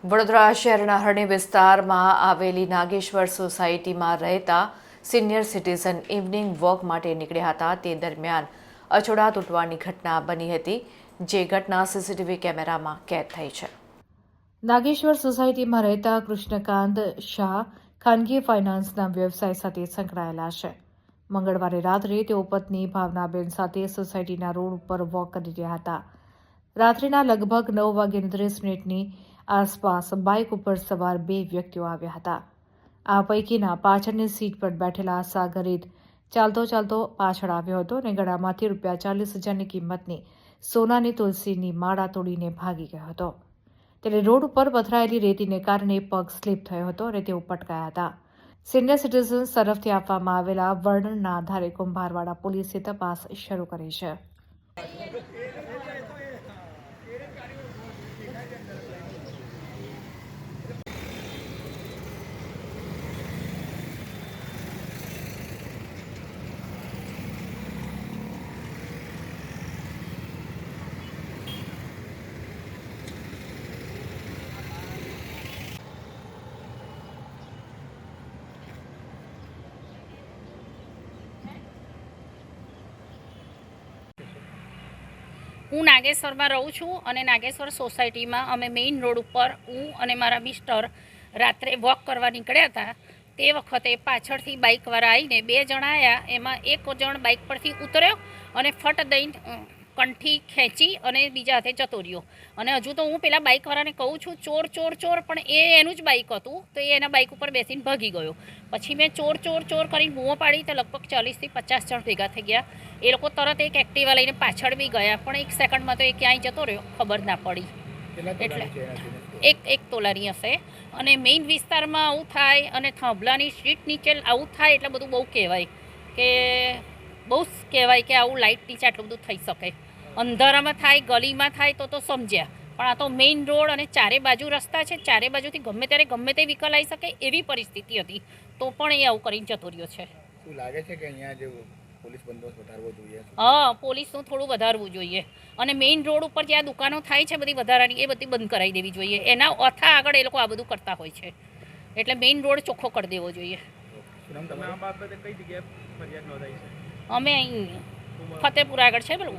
વડોદરા શહેરના હરણી વિસ્તારમાં આવેલી નાગેશ્વર સોસાયટીમાં રહેતા સિનિયર સિટીઝન ઇવનિંગ વોક માટે નીકળ્યા હતા. તે દરમિયાન અછોડા તૂટવાની ઘટના બની હતી, જે ઘટના સીસીટીવી કેમેરામાં કેદ થઈ છે. નાગેશ્વર સોસાયટીમાં રહેતા કૃષ્ણકાંત શાહ ખાનગી ફાઇનાન્સના વ્યવસાય સાથે સંકળાયેલા છે. મંગળવારે રાત્રે તેઓ પત્ની ભાવનાબેન સાથે સોસાયટીના રોડ ઉપર વોક કરી રહ્યા હતા. રાત્રિના લગભગ 9:30 આસપાસ બાઇક ઉપર સવાર 2 વ્યક્તિઓ આવ્યા હતા. આ પૈકીના પાછળની સીટ પર બેઠેલા સાગરીત ચાલતો પાછળ આવ્યો હતો અને ગળામાંથી ₹40,000ની કિંમતની સોનાની તુલસીની માળા તોડીને ભાગી ગયો હતો. તેને રોડ ઉપર પથરાયેલી રેતીને કારણે પગ સ્લીપ થયો હતો અને તેઓ પટકાયા હતા. સિનિયર સિટીઝન્સ તરફથી આપવામાં આવેલા વર્ણનના આધારે કુંભારવાડા પોલીસે તપાસ શરૂ કરી છે. હું નાગેશ્વરમાં રહું છું અને નાગેશ્વર સોસાયટીમાં અમે મેઇન રોડ ઉપર હું અને મારા મિસ્ટર રાત્રે વોક કરવા નીકળ્યા હતા. તે વખતે પાછળથી બાઇકવાળા આવીને 2 જણા આવ્યા. એમાં એક જણ બાઇક પરથી ઉતર્યો અને ફટ દઈને કંઠી ખેંચી અને બીજા હાથે જતો રહ્યો. અને હજુ તો હું પેલા બાઇકવાળાને કહું છું ચોર ચોર ચોર, પણ એ એનું જ બાઇક હતું, તો એ એના બાઇક ઉપર બેસીને ભાગી ગયો. પછી મેં ચોર ચોર ચોર કરીને બૂમો પાડી તો લગભગ 40થી 50 જણ ભેગા થઈ ગયા. એ લોકો તરત એક એક્ટિવા લઈને પાછળ બી ગયા, પણ 1 સેકન્ડમાં તો એ ક્યાંય જતો રહ્યો, ખબર ના પડી. એટલે એક તોલાની હશે. અને મેઇન વિસ્તારમાં આવું થાય અને થાંભલાની સ્ટ્રીટ નીચે આવું થાય એટલે બધું બહુ કહેવાય કે આવું લાઇટ નીચે આટલું બધું થઈ શકે. અંધારામાં થાય, ગલીમાં થાય તો સમજ્યા, પણ આ તો મેઇન રોડ અને ચારે બાજુ રસ્તા છે. ચારે બાજુથી ગમે ત્યારે ગમે તે વ્હીકલ આવી શકે એવી પરિસ્થિતિ હતી, તો પણ એ આવું કરીને જતો રહ્યો છે. શું લાગે છે કે અહીંયા જે પોલીસ બંદોબસ્ત વધારવો જોઈએ? હા, પોલીસનું થોડું વધારવું જોઈએ. અને મેઇન રોડ ઉપર જ્યાં દુકાનો થાય છે બધી વધારાની, એ બધી બંધ કરાવી દેવી જોઈએ. એના ઓથા આગળ એ લોકો આ બધું કરતા હોય છે, એટલે મેઇન રોડ ચોખ્ખો કરી દેવો જોઈએ. અમે અહીં ફતેપુરા આગળ છે, પેલું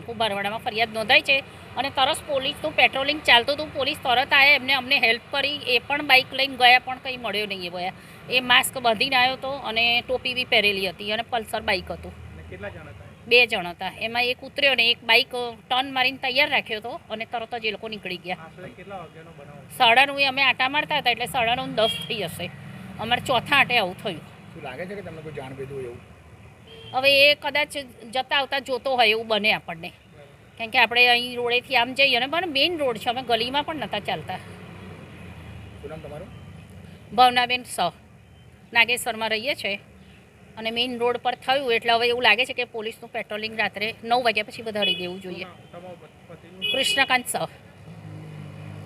કુંભારવાડામાં ફરિયાદ નોંધાઈ છે. અને તરત પોલીસનું પેટ્રોલિંગ ચાલતું હતું, પોલીસ તરત આવ્યા, અમને હેલ્પ કરી. એ પણ બાઇક લઈને ગયા, પણ કંઈ મળ્યો નહીં. એ ગયા, એ માસ્ક બાંધીને આવ્યો હતો અને ટોપી બી પહેરેલી હતી અને પલ્સર બાઇક હતું. 2 જણ હતા. એમાં એક ઉતર્યો ને એક બાઇક ટર્ન મારીને તૈયાર રાખ્યો હતો અને તરત જ એ લોકો નીકળી ગયા. 9:30 અમે આટા મારતા હતા, એટલે 9:30-10 થઈ હશે. અમારે ચોથા આટે આવું થયું. શું લાગે છે કે તમને કોઈ જાણ ભેદું એવું? હવે એ કદાચ જતા આવતા જોતો હોય એવું બને આપણને, કારણ કે આપણે અહીં રોડેથી આમ જઈએ અને પણ મેઇન રોડ છે, અમે ગલીમાં પણ નહોતા ચાલતા. શું નામ તમારું? ભાવનાબેન શાહ, નાગેશ્વરમાં રહીએ છીએ. અને મેઇન રોડ પર થયું એટલે હવે એવું લાગે છે કે પોલીસનું પેટ્રોલિંગ રાત્રે 9 વાગ્યા પછી વધારી દેવું જોઈએ. કૃષ્ણકાંત શાહ.